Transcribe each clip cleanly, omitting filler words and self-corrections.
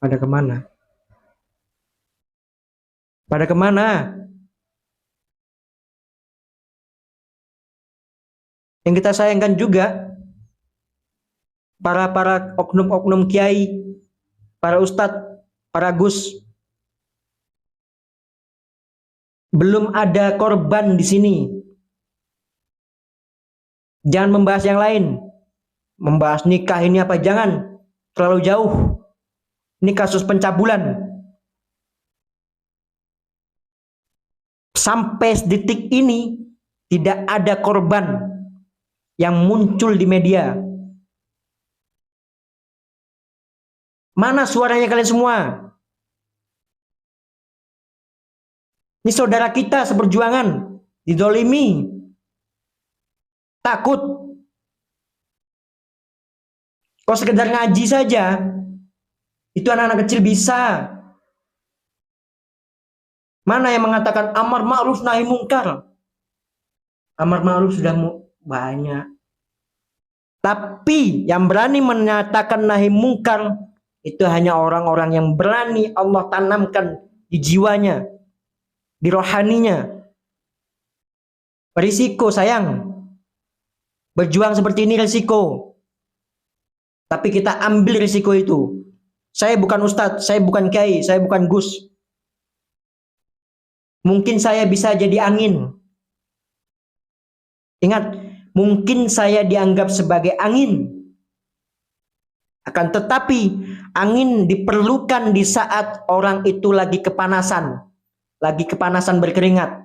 Pada kemana? Pada kemana? Yang kita sayangkan juga para oknum-oknum kiai, para ustadz, para gus, belum ada korban di sini. Jangan membahas yang lain. Membahas nikah ini apa, jangan terlalu jauh. Ini kasus pencabulan. Sampai detik ini tidak ada korban yang muncul di media. Mana suaranya kalian semua? Ini saudara kita seperjuangan didolimi, takut. Kok sekedar ngaji saja, itu anak-anak kecil bisa. Mana yang mengatakan amar ma'ruf nahi mungkar? Amar ma'ruf sudah banyak. Tapi yang berani menyatakan nahi mungkar itu hanya orang-orang yang berani Allah tanamkan di jiwanya, di rohaninya. Risiko sayang. Berjuang seperti ini risiko. Tapi kita ambil risiko itu. Saya bukan ustadz, saya bukan kiai, saya bukan gus. Mungkin saya bisa jadi angin. Ingat, mungkin saya dianggap sebagai angin. Akan tetapi, angin diperlukan di saat orang itu lagi kepanasan. Lagi kepanasan berkeringat.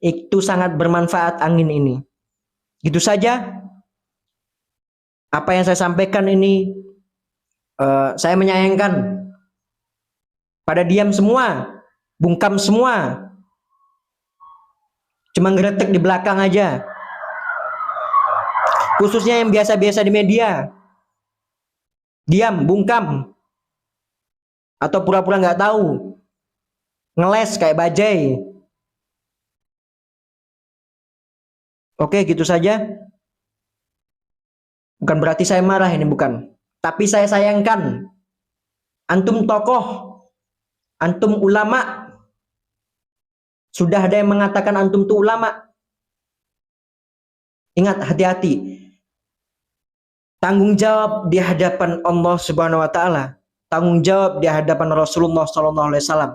Itu sangat bermanfaat angin ini. Gitu saja. Apa yang saya sampaikan ini, saya menyayangkan. Pada diam semua, bungkam semua. Cuma ngeretek di belakang aja. Khususnya yang biasa-biasa di media. Diam, bungkam. Atau pura-pura nggak tahu. Ngeles kayak bajai. Oke, gitu saja. Bukan berarti saya marah, ini bukan. Tapi saya sayangkan. Antum tokoh. Antum ulama. Sudah ada yang mengatakan antum itu ulama. Ingat, hati-hati. Tanggung jawab di hadapan Allah Subhanahu wa taala. Tanggung jawab di hadapan Rasulullah sallallahu alaihi wasallam.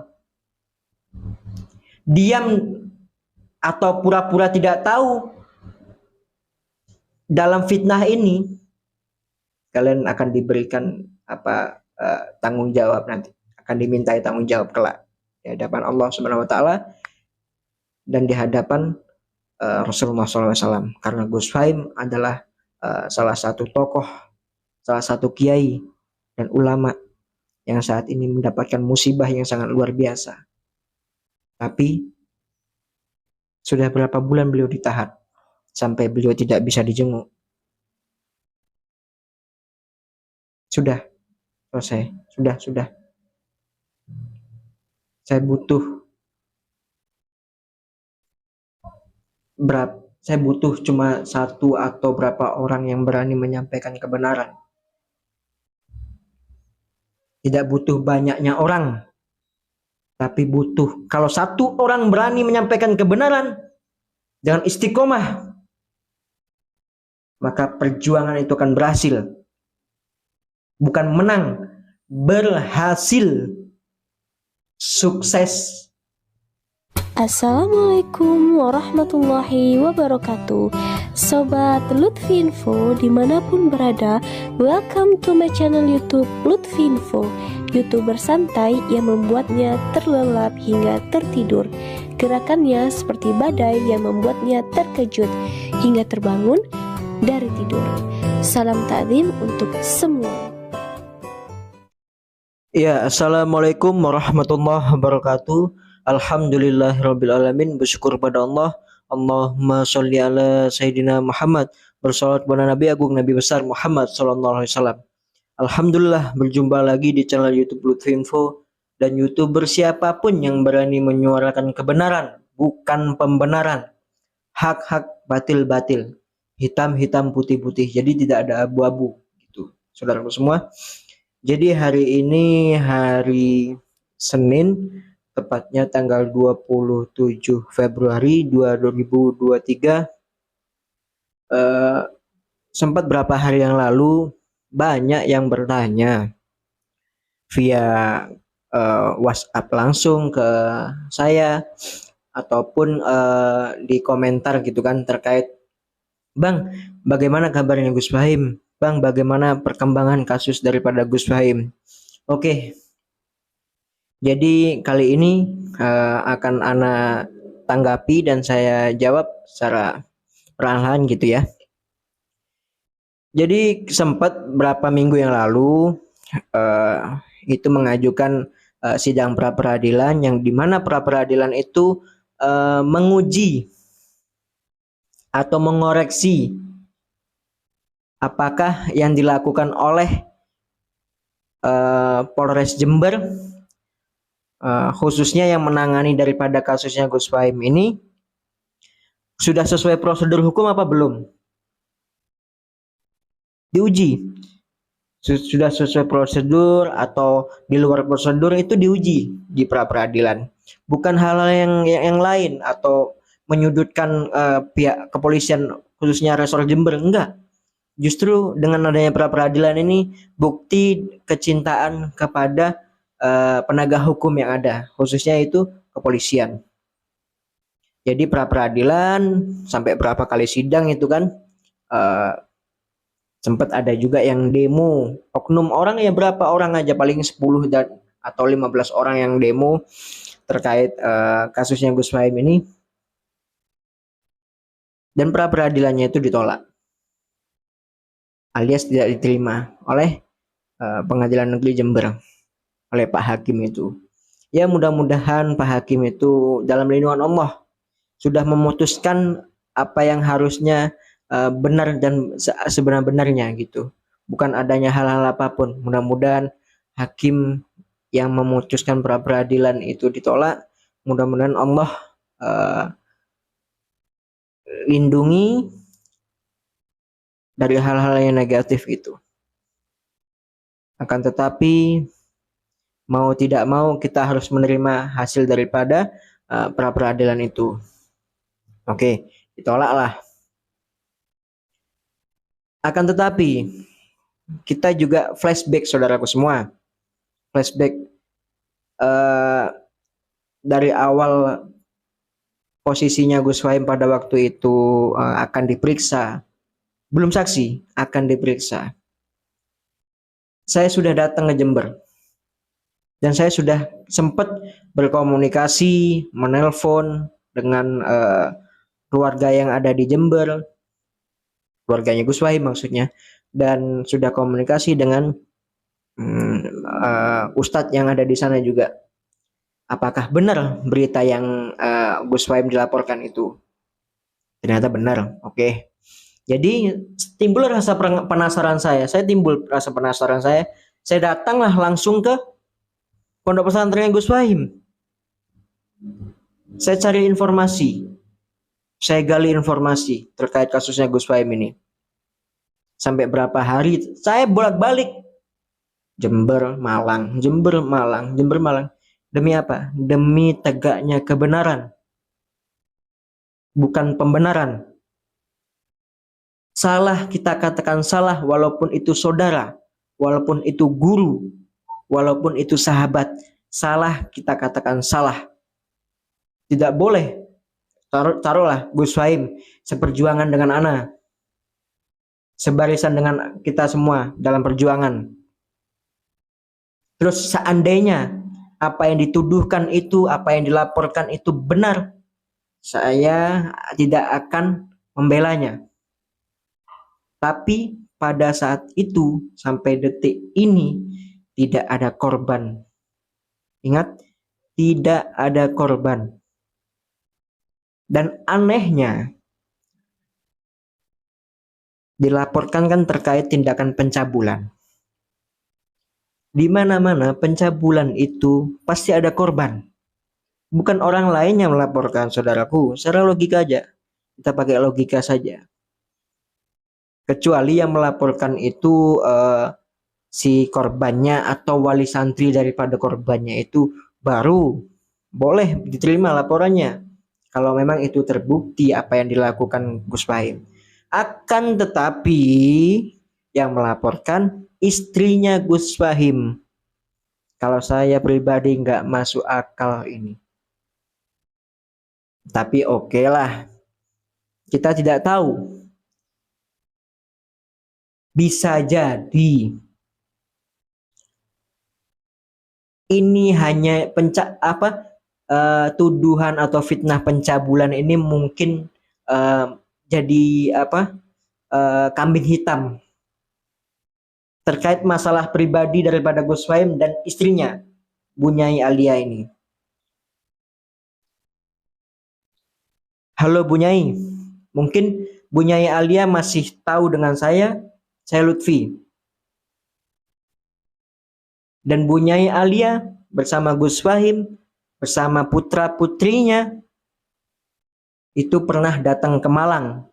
Diam atau pura-pura tidak tahu dalam fitnah ini, kalian akan diberikan tanggung jawab nanti. Akan dimintai tanggung jawab kelak di hadapan Allah Subhanahu wa taala dan di hadapan Rasulullah SAW. Karena Gus Faim adalah salah satu tokoh, salah satu kiai dan ulama yang saat ini mendapatkan musibah yang sangat luar biasa. Tapi sudah berapa bulan beliau ditahan sampai beliau tidak bisa dijenguk. Sudah selesai, sudah. Saya butuh cuma satu atau berapa orang yang berani menyampaikan kebenaran. Tidak butuh banyaknya orang, tapi butuh kalau satu orang berani menyampaikan kebenaran dengan istiqomah, maka perjuangan itu akan berhasil. Bukan menang, berhasil. Sukses. Assalamualaikum warahmatullahi wabarakatuh. Sobat Lutfi Info dimanapun berada, welcome to my channel YouTube Lutfi Info, YouTuber santai yang membuatnya terlelap hingga tertidur. Gerakannya seperti badai yang membuatnya terkejut hingga terbangun dari tidur. Salam takdim untuk semua. Ya, assalamualaikum warahmatullahi wabarakatuh. Alhamdulillahirabbil alamin. Bersyukur pada Allah. Allahumma sholli ala sayyidina Muhammad. Bersalawat kepada Nabi Agung Nabi besar Muhammad sallallahu alaihi wasallam. Alhamdulillah berjumpa lagi di channel YouTube Lutfi Info dan YouTuber siapapun yang berani menyuarakan kebenaran, bukan pembenaran. Hak-hak, batil-batil. Hitam-hitam, putih-putih. Jadi tidak ada abu-abu gitu. Saudaraku semua. Jadi hari ini hari Senin, tepatnya tanggal 27 Februari 2023. Sempat berapa hari yang lalu banyak yang bertanya via WhatsApp langsung ke saya ataupun di komentar gitu kan, terkait, Bang, bagaimana kabarnya Gus Fahim? Bang, bagaimana perkembangan kasus daripada Gus Fahim? Oke, jadi kali ini akan Ana tanggapi dan saya jawab secara perlahan gitu ya. Jadi sempat berapa minggu yang lalu itu mengajukan sidang pra peradilan, yang dimana pra peradilan itu menguji atau mengoreksi apakah yang dilakukan oleh Polres Jember, khususnya yang menangani daripada kasusnya Gus Fahim ini, sudah sesuai prosedur hukum apa belum. Diuji sudah sesuai prosedur atau di luar prosedur, itu diuji di pra peradilan. Bukan hal-hal yang lain atau menyudutkan pihak kepolisian khususnya Resor Jember, enggak. Justru dengan adanya pra peradilan ini bukti kecintaan kepada penegak hukum yang ada, khususnya itu kepolisian. Jadi pra peradilan sampai berapa kali sidang itu kan, sempat ada juga yang demo, oknum orang ya, berapa orang aja, paling 10 dan atau 15 orang yang demo terkait kasusnya Gus Fahim ini, dan pra peradilannya itu ditolak alias tidak diterima oleh Pengadilan Negeri Jember, oleh Pak Hakim itu. Ya mudah-mudahan Pak Hakim itu dalam lindungan Allah sudah memutuskan apa yang harusnya benar dan sebenar-benarnya gitu. Bukan adanya hal-hal apapun. Mudah-mudahan hakim yang memutuskan pra peradilan itu ditolak, mudah-mudahan Allah lindungi dari hal-hal yang negatif itu. Akan tetapi mau tidak mau kita harus menerima hasil daripada pra peradilan itu. Oke, ditolaklah. Akan tetapi kita juga flashback, saudaraku semua. Flashback dari awal posisinya Gus Fahim pada waktu itu akan diperiksa. Belum saksi, akan diperiksa. Saya sudah datang ke Jember. Dan saya sudah sempat berkomunikasi, menelpon dengan keluarga yang ada di Jember, keluarganya Gus Fahim maksudnya, dan sudah komunikasi dengan ustadz yang ada di sana juga. Apakah benar berita yang Gus Fahim dilaporkan itu? Ternyata benar. Oke. Jadi timbul rasa penasaran saya. Saya datanglah langsung ke pondok pesantren Gus Fahim. Saya cari informasi. Saya gali informasi terkait kasusnya Gus Fahim ini. Sampai berapa hari saya bolak-balik Jember, Malang, Jember, Malang, Jember, Malang. Demi apa? Demi tegaknya kebenaran. Bukan pembenaran. Salah kita katakan salah walaupun itu saudara, walaupun itu guru, walaupun itu sahabat. Salah kita katakan salah. Tidak boleh. Taruhlah Gus Fahim seperjuangan dengan ana, sebarisan dengan kita semua dalam perjuangan. Terus seandainya apa yang dituduhkan itu, apa yang dilaporkan itu benar, saya tidak akan membelanya. Tapi pada saat itu sampai detik ini tidak ada korban. Ingat, tidak ada korban. Dan anehnya dilaporkan kan terkait tindakan pencabulan. Di mana-mana pencabulan itu pasti ada korban. Bukan orang lain yang melaporkan, saudaraku. Secara logika aja. Kita pakai logika saja. Kecuali yang melaporkan itu si korbannya atau wali santri daripada korbannya itu, baru boleh diterima laporannya. Kalau memang itu terbukti apa yang dilakukan Gus Fahim. Akan tetapi yang melaporkan istrinya Gus Fahim. Kalau saya pribadi nggak masuk akal ini. Tapi oke lah, kita tidak tahu. Bisa jadi ini hanya tuduhan atau fitnah pencabulan ini mungkin jadi kambing hitam terkait masalah pribadi daripada Gus Fahim dan istrinya Bunyai Alia ini. Halo Bunyai, mungkin Bunyai Alia masih tahu dengan saya Lutfi. Dan Bunyai Alia bersama Gus Fahim, bersama putra-putrinya, itu pernah datang ke Malang,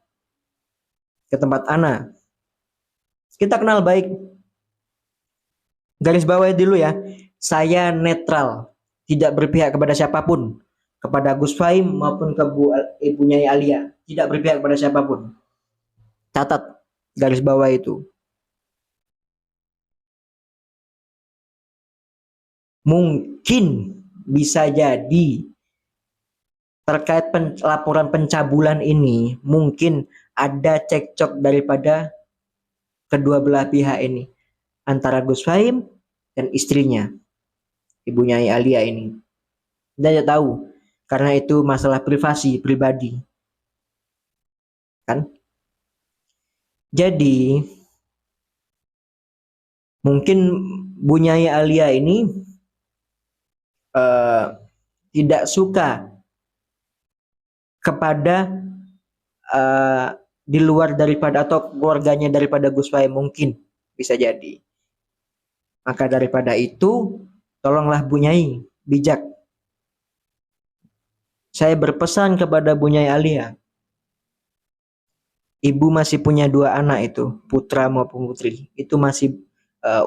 ke tempat Ana. Kita kenal baik. Garis bawah dulu ya, saya netral, tidak berpihak kepada siapapun, kepada Gus Fahim maupun ke Bunyai Alia, tidak berpihak kepada siapapun. Catat garis bawah itu. Mungkin bisa jadi terkait laporan pencabulan ini mungkin ada cekcok daripada kedua belah pihak ini, antara Gus Fahim dan istrinya ibunya Alia ini. Kita tidak tahu karena itu masalah privasi pribadi kan. Jadi mungkin Bunyai Alia ini tidak suka kepada di luar daripada atau keluarganya daripada Gus Fahim, mungkin bisa jadi. Maka daripada itu, tolonglah Bunyai bijak. Saya berpesan kepada Bunyai Alia, ibu masih punya 2 anak itu, putra maupun putri. Itu masih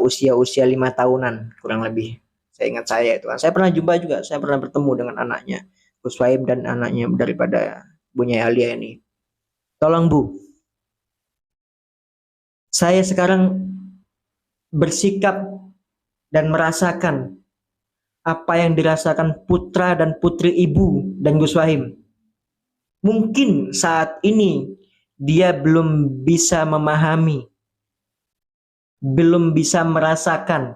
usia-usia 5 tahunan kurang lebih. Saya ingat saya itu. Saya pernah jumpa juga, saya pernah bertemu dengan anaknya Gus Fahim dan anaknya daripada Bunyai Alia ini. Tolong Bu, saya sekarang bersikap dan merasakan apa yang dirasakan putra dan putri ibu dan Gus Fahim. Mungkin saat ini dia belum bisa memahami, belum bisa merasakan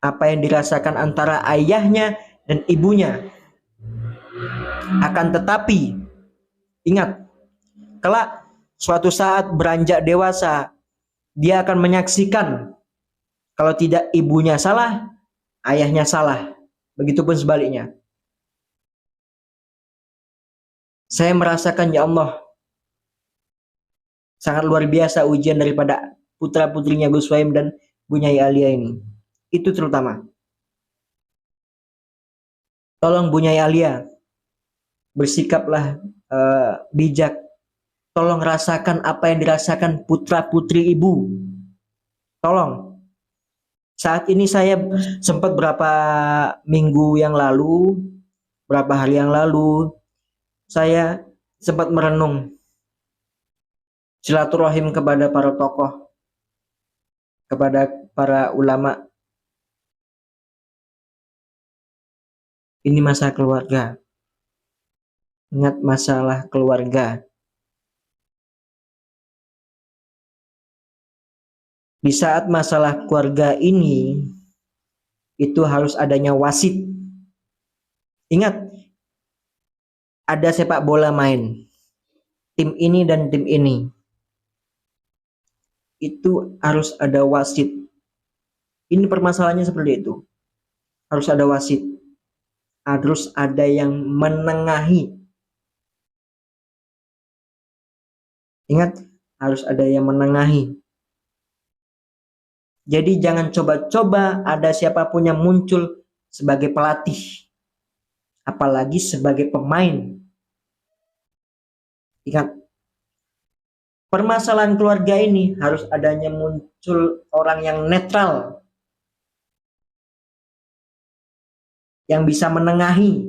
apa yang dirasakan antara ayahnya dan ibunya. Akan tetapi, ingat, kelak suatu saat beranjak dewasa, dia akan menyaksikan kalau tidak ibunya salah, ayahnya salah. Begitupun sebaliknya. Saya merasakan, ya Allah, sangat luar biasa ujian daripada putra-putrinya Gus Fahim dan Bunyai Alia ini. Itu terutama. Tolong Bunyai Alia, bersikaplah bijak. Tolong rasakan apa yang dirasakan putra-putri ibu. Tolong. Saat ini saya sempat berapa minggu yang lalu, berapa hari yang lalu, saya sempat merenung silaturahim kepada para tokoh, kepada para ulama. Ini masalah keluarga. Ingat masalah keluarga. Di saat masalah keluarga ini, itu harus adanya wasit. Ingat, ada sepak bola main. Tim ini dan tim ini. Itu harus ada wasit. Ini permasalahannya seperti itu. Harus ada wasit. Harus ada yang menengahi. Ingat, harus ada yang menengahi. Jadi jangan coba-coba ada siapapun yang muncul sebagai pelatih. Apalagi sebagai pemain. Ingat, permasalahan keluarga ini harus adanya muncul orang yang netral, yang bisa menengahi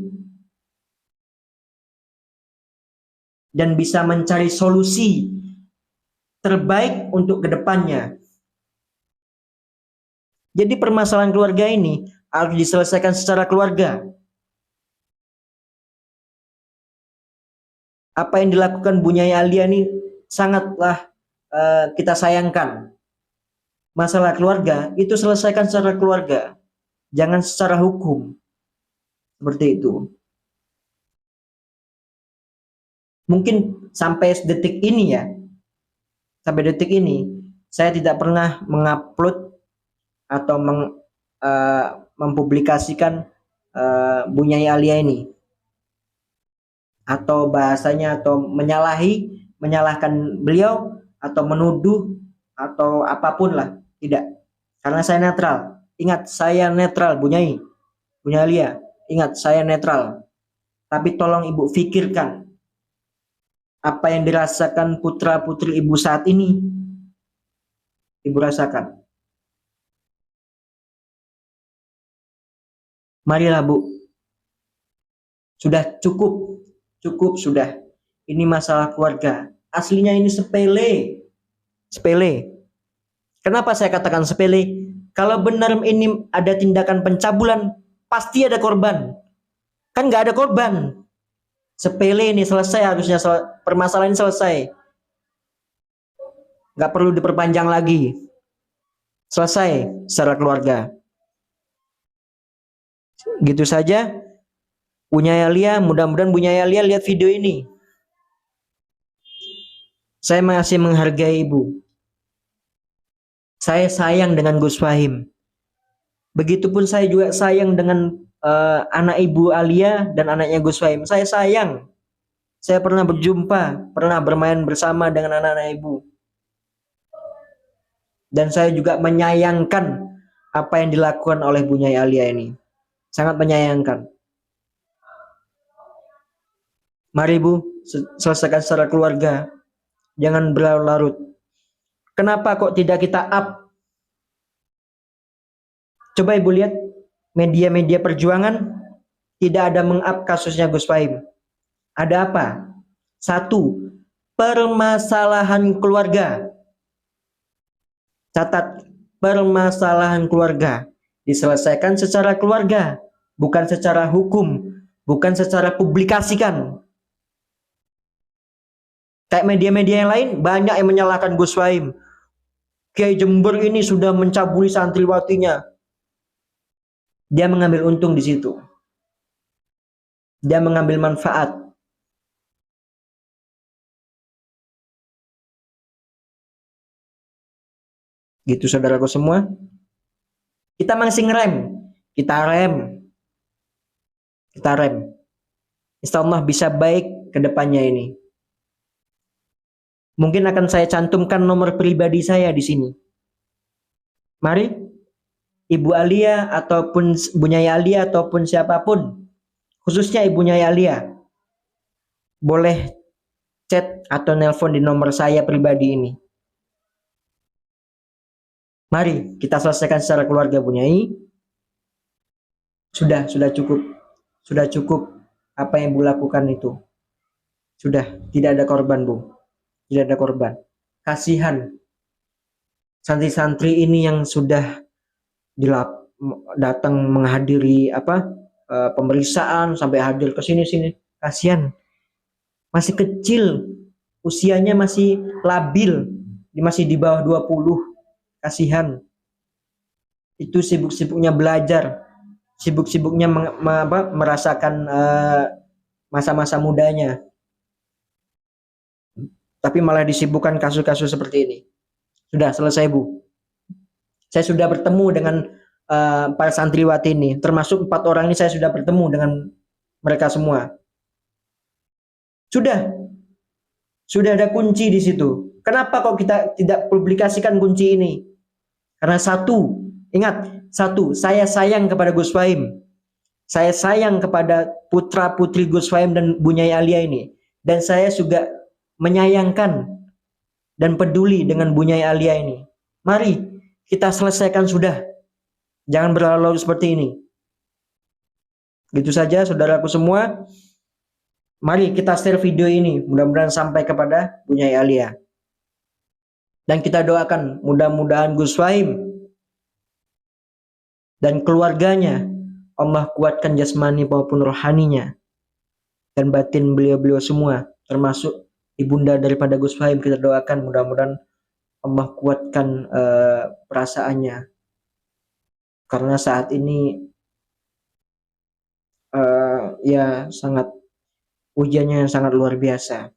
dan bisa mencari solusi terbaik untuk kedepannya. Jadi permasalahan keluarga ini harus diselesaikan secara keluarga. Apa yang dilakukan Bu Nyai Alia ini sangatlah kita sayangkan. Masalah keluarga itu selesaikan secara keluarga, jangan secara hukum. Seperti itu. Mungkin sampai detik ini ya, sampai detik ini saya tidak pernah mengupload atau mempublikasikan Bu Nyai Alia ini, atau bahasanya atau menyalahkan beliau atau menuduh atau apapun lah, tidak. Karena saya netral. Ingat, saya netral Bu Nyai Alia. Ingat, saya netral. Tapi tolong Ibu pikirkan apa yang dirasakan putra-putri Ibu saat ini. Ibu rasakan. Marilah Bu. Sudah cukup sudah. Ini masalah keluarga. Aslinya ini sepele. Kenapa saya katakan sepele? Kalau benar ini ada tindakan pencabulan, pasti ada korban. Kan nggak ada korban. Sepele ini selesai, harusnya permasalahan ini selesai. Nggak perlu diperpanjang lagi. Selesai secara keluarga. Gitu saja. Bu Nyai Alia, mudah-mudahan Bu Nyai Alia lihat video ini. Saya masih menghargai Ibu. Saya sayang dengan Gus Fahim. Begitupun saya juga sayang dengan anak Ibu Alia dan anaknya Gus Fahim. Saya sayang. Saya pernah berjumpa, pernah bermain bersama dengan anak-anak Ibu. Dan saya juga menyayangkan apa yang dilakukan oleh Bu Nyai Alia ini. Sangat menyayangkan. Mari Bu, selesaikan secara keluarga. Jangan berlarut-larut. Kenapa kok tidak kita up? Coba Ibu lihat media-media perjuangan tidak ada meng-up kasusnya Gus Fahim. Ada apa? 1. Permasalahan keluarga. Catat, permasalahan keluarga diselesaikan secara keluarga, bukan secara hukum, bukan secara publikasikan. Kayak media-media yang lain banyak yang menyalahkan Gus Fahim. Kiai Jember ini sudah mencabuli santriwatinya. Dia mengambil untung di situ. Dia mengambil manfaat. Gitu saudaraku semua. Kita masih ngerem. Kita rem. Insya Allah bisa baik ke depannya ini. Mungkin akan saya cantumkan nomor pribadi saya di sini. Mari, Ibu Alia ataupun Bu Nyai Alia ataupun siapapun, khususnya Ibu Nyai Alia, boleh chat atau nelpon di nomor saya pribadi ini. Mari kita selesaikan secara keluarga Bu Nyai. Sudah cukup. Sudah cukup apa yang Bu lakukan itu. Sudah, tidak ada korban Bu. Tidak ada korban. Kasihan santri-santri ini yang sudah datang menghadiri pemeriksaan sampai hadir ke sini. Kasihan. Masih kecil, usianya masih labil, masih di bawah 20. Kasihan. Itu sibuk-sibuknya belajar, sibuk-sibuknya merasakan masa-masa mudanya. Tapi malah disibukkan kasus-kasus seperti ini. Sudah selesai Bu. Saya sudah bertemu dengan para santriwati ini. Termasuk 4 orang ini saya sudah bertemu dengan mereka semua. Sudah ada kunci di situ. Kenapa kok kita tidak publikasikan kunci ini? Karena ingat, saya sayang kepada Gus Fahim. Saya sayang kepada putra-putri Gus Fahim dan Bu Nyai Alia ini. Dan saya juga menyayangkan dan peduli dengan Bunyai Alia ini. Mari kita selesaikan sudah. Jangan berlalu seperti ini. Gitu saja saudaraku semua. Mari kita share video ini. Mudah-mudahan sampai kepada Bunyai Alia. Dan kita doakan mudah-mudahan Gus Fahim dan keluarganya Allah kuatkan jasmani maupun rohaninya dan batin beliau-beliau semua, termasuk ibunda daripada Gus Fahim. Kita doakan mudah-mudahan Allah kuatkan perasaannya, karena saat ini ya sangat ujiannya yang sangat luar biasa.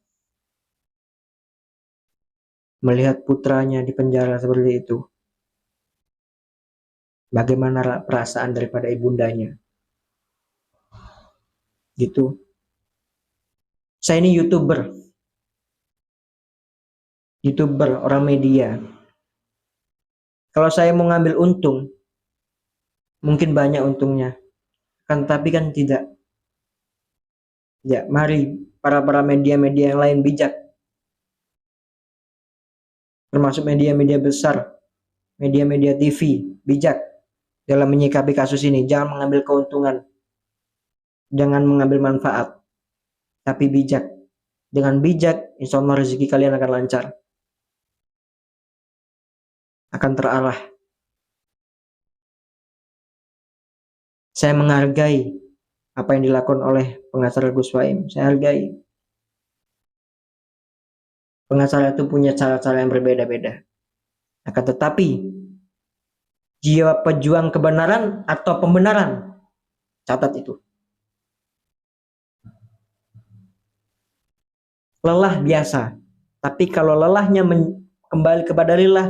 Melihat putranya di penjara seperti itu, bagaimana perasaan daripada ibundanya? Gitu. Saya ini YouTuber, orang media. Kalau saya mau ngambil untung, mungkin banyak untungnya. Tapi kan tidak. Ya, mari para media-media yang lain bijak. Termasuk media-media besar, media-media TV, bijak dalam menyikapi kasus ini. Jangan mengambil keuntungan, jangan mengambil manfaat, tapi bijak. Dengan bijak, insya Allah rezeki kalian akan lancar, akan terarah. Saya menghargai apa yang dilakukan oleh pengacara Gus Fahim. Saya hargai. Pengacara itu punya cara-cara yang berbeda-beda. Akan tetapi, jiwa pejuang kebenaran atau pembenaran, catat itu. Lelah biasa, tapi kalau lelahnya kembali kepada lillah,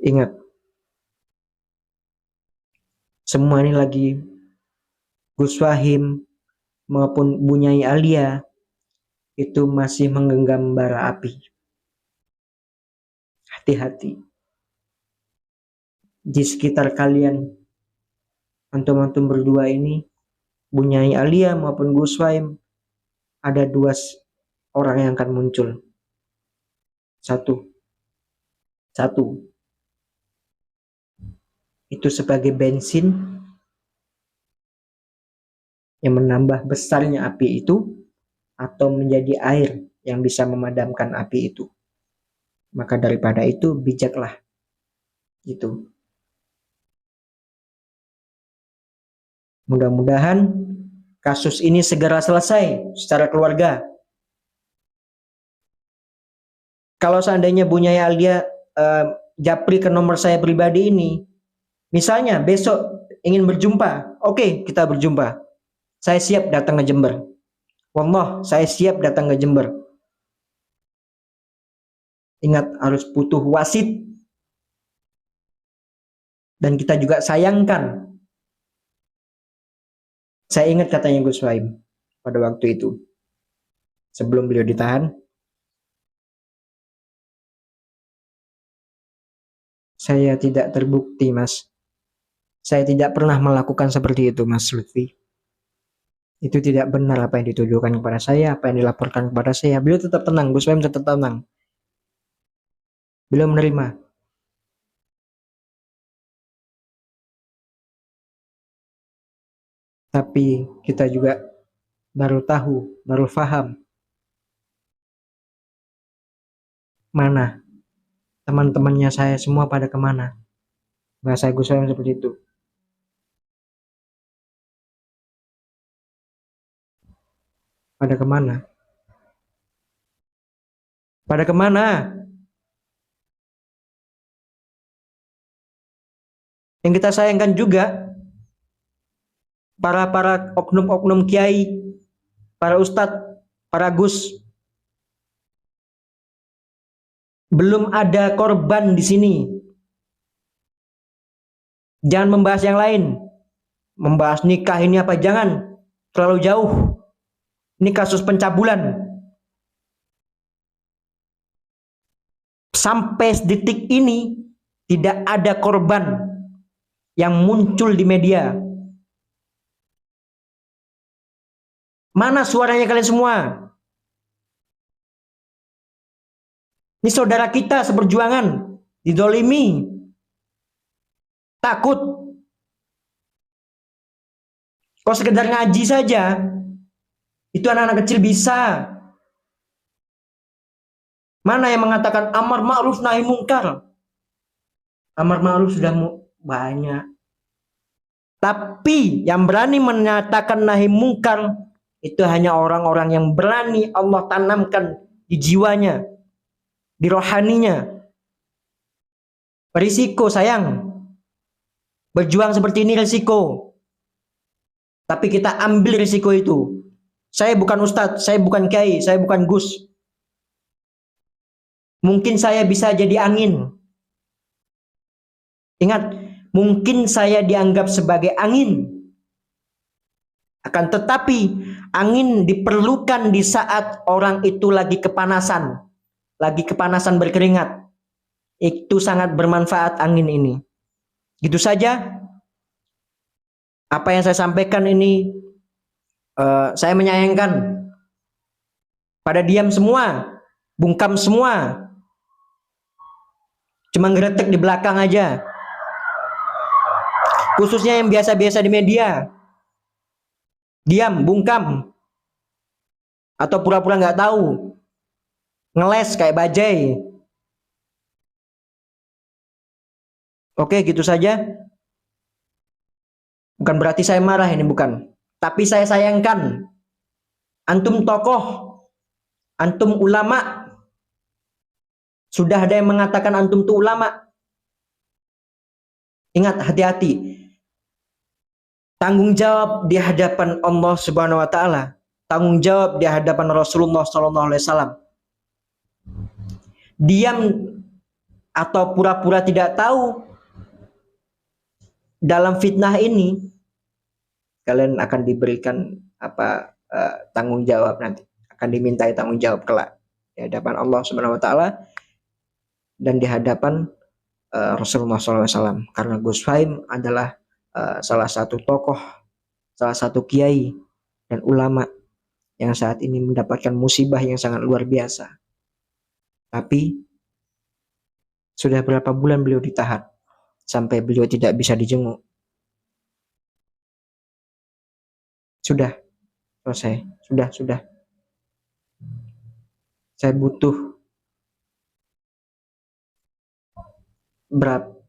ingat, semua ini lagi Gus Fahim maupun Bunyai Alia itu masih menggenggam bara api. Hati-hati. Di sekitar kalian, antum-antum berdua ini, Bunyai Alia maupun Gus Fahim, ada 2 orang yang akan muncul. Satu. Itu sebagai bensin yang menambah besarnya api itu, atau menjadi air yang bisa memadamkan api itu. Maka daripada itu, bijaklah. Gitu. Mudah-mudahan kasus ini segera selesai secara keluarga. Kalau seandainya Bunyai Alia japri ke nomor saya pribadi ini, misalnya besok ingin berjumpa, oke, kita berjumpa. Saya siap datang ke Jember. Wallah, saya siap datang ke Jember. Ingat, harus butuh wasit. Dan kita juga sayangkan. Saya ingat katanya Gus Fahim pada waktu itu, sebelum beliau ditahan, saya tidak terbukti, Mas. Saya tidak pernah melakukan seperti itu, Mas Lutfi. Itu tidak benar apa yang ditujukan kepada saya, apa yang dilaporkan kepada saya. Beliau tetap tenang, Gus Fahim tetap tenang. Beliau menerima. Tapi kita juga baru tahu, baru paham mana teman-temannya saya semua pada kemana. Bahasa Gus Fahim seperti itu. Pada kemana? Pada kemana? Yang kita sayangkan juga, para oknum-oknum kiai, para ustadz, para gus, belum ada korban di sini. Jangan membahas yang lain. Membahas nikah ini apa, jangan. Terlalu jauh. Ini kasus pencabulan. Sampai detik ini tidak ada korban yang muncul di media. Mana suaranya kalian semua? Ini saudara kita seperjuangan, didolimi, takut. Kok sekedar ngaji saja, itu anak-anak kecil bisa. Mana yang mengatakan amar ma'ruf nahi mungkar? Amar ma'ruf sudah banyak. Tapi yang berani menyatakan nahi mungkar itu hanya orang-orang yang berani Allah tanamkan di jiwanya, di rohaninya. Risiko sayang. Berjuang seperti ini risiko. Tapi kita ambil risiko itu. Saya bukan ustadz, saya bukan kiai, saya bukan gus. Mungkin saya bisa jadi angin. Ingat, mungkin saya dianggap sebagai angin. Akan tetapi, angin diperlukan di saat orang itu lagi kepanasan. Lagi kepanasan berkeringat. Itu sangat bermanfaat angin ini. Gitu saja. Apa yang saya sampaikan ini, saya menyayangkan. Pada diam semua. Bungkam semua. Cuma ngeretek di belakang aja. Khususnya yang biasa-biasa di media. Diam, bungkam. Atau pura-pura nggak tahu. Ngeles kayak bajai. Oke, gitu saja. Bukan berarti saya marah ini, bukan. Tapi saya sayangkan. Antum tokoh. Antum ulama. Sudah ada yang mengatakan antum itu ulama. Ingat, hati-hati. Tanggung jawab di hadapan Allah Subhanahu wa taala. Tanggung jawab di hadapan Rasulullah sallallahu alaihi wasallam. Diam atau pura-pura tidak tahu dalam fitnah ini, kalian akan diberikan tanggung jawab nanti. Akan dimintai tanggung jawab kelak di hadapan Allah Subhanahu wa taala dan di hadapan Rasulullah SAW. Karena Gus Faim adalah salah satu tokoh, salah satu kiai dan ulama yang saat ini mendapatkan musibah yang sangat luar biasa. Tapi sudah berapa bulan beliau ditahan sampai beliau tidak bisa dijenguk. Sudah selesai, sudah.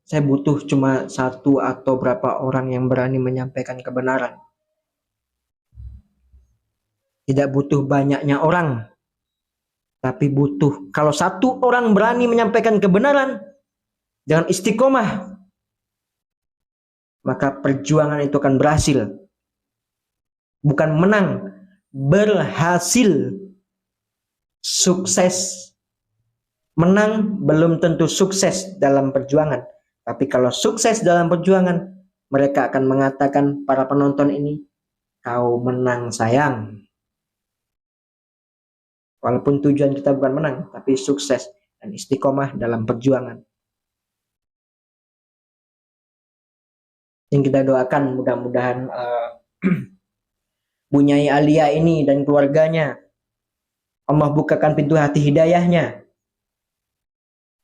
Saya butuh cuma satu atau berapa orang yang berani menyampaikan kebenaran. Tidak butuh banyaknya orang, tapi butuh kalau satu orang berani menyampaikan kebenaran dengan istiqomah, maka perjuangan itu akan berhasil. Bukan menang, berhasil, sukses. Menang belum tentu sukses dalam perjuangan. Tapi kalau sukses dalam perjuangan, mereka akan mengatakan para penonton ini, kau menang sayang. Walaupun tujuan kita bukan menang, tapi sukses dan istiqomah dalam perjuangan. Yang kita doakan mudah-mudahan Bu Nyai Alia ini dan keluarganya, Allah bukakan pintu hati hidayahnya.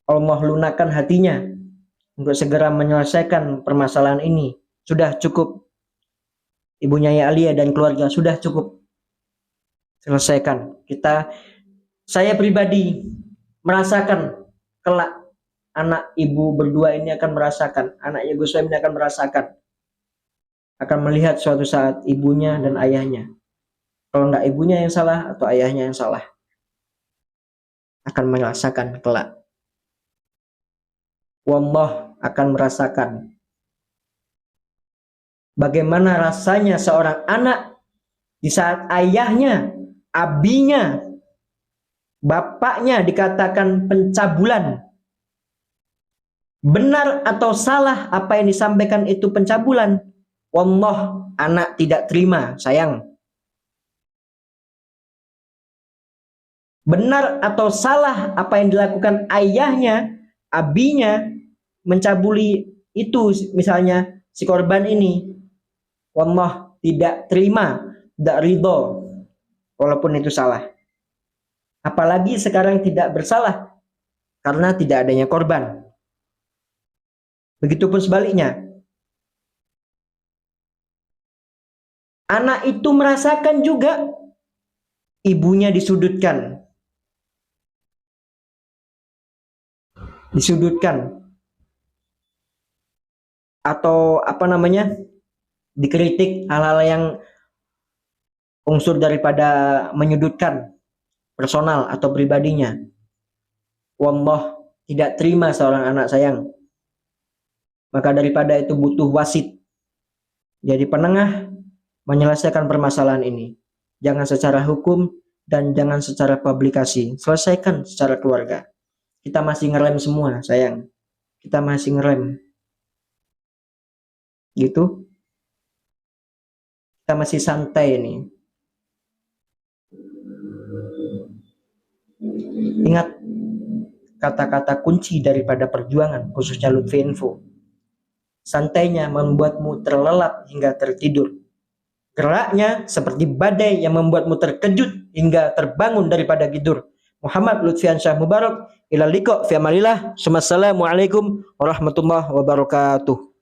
Allah lunakkan hatinya untuk segera menyelesaikan permasalahan ini. Sudah cukup. Ibu Nyai Alia dan keluarga sudah cukup. Selesaikan. Saya pribadi merasakan kelak anak ibu berdua ini akan merasakan, anak Gus Faim ini akan merasakan, akan melihat suatu saat ibunya dan ayahnya. Kalau enggak ibunya yang salah atau ayahnya yang salah, akan merasakan kelak. Wallah akan merasakan bagaimana rasanya seorang anak di saat ayahnya, abinya, bapaknya dikatakan pencabulan. Benar atau salah apa yang disampaikan itu pencabulan. Wallah, anak tidak terima, sayang. Benar atau salah apa yang dilakukan ayahnya, abinya, mencabuli itu misalnya si korban ini, wallah tidak terima, tidak ridho. walaupun itu salah. Apalagi sekarang tidak bersalah karena tidak adanya korban. Begitupun sebaliknya. Anak itu merasakan juga ibunya disudutkan. Atau dikritik hal-hal yang unsur daripada menyudutkan personal atau pribadinya. Wallah, tidak terima seorang anak sayang. Maka daripada itu butuh wasit. Jadi penengah menyelesaikan permasalahan ini. Jangan secara hukum dan jangan secara publikasi. Selesaikan secara keluarga. Kita masih ngerem semua, sayang. Kita masih ngerem. Gitu. Kita masih santai nih. Ingat kata-kata kunci daripada perjuangan, khususnya Lutfi Info. Santainya membuatmu terlelap hingga tertidur. Geraknya seperti badai yang membuatmu terkejut hingga terbangun daripada tidur. Muhammad Lutfiansyah Mubarak. Ila liqa fi amalillah. Assalamualaikum warahmatullahi wabarakatuh.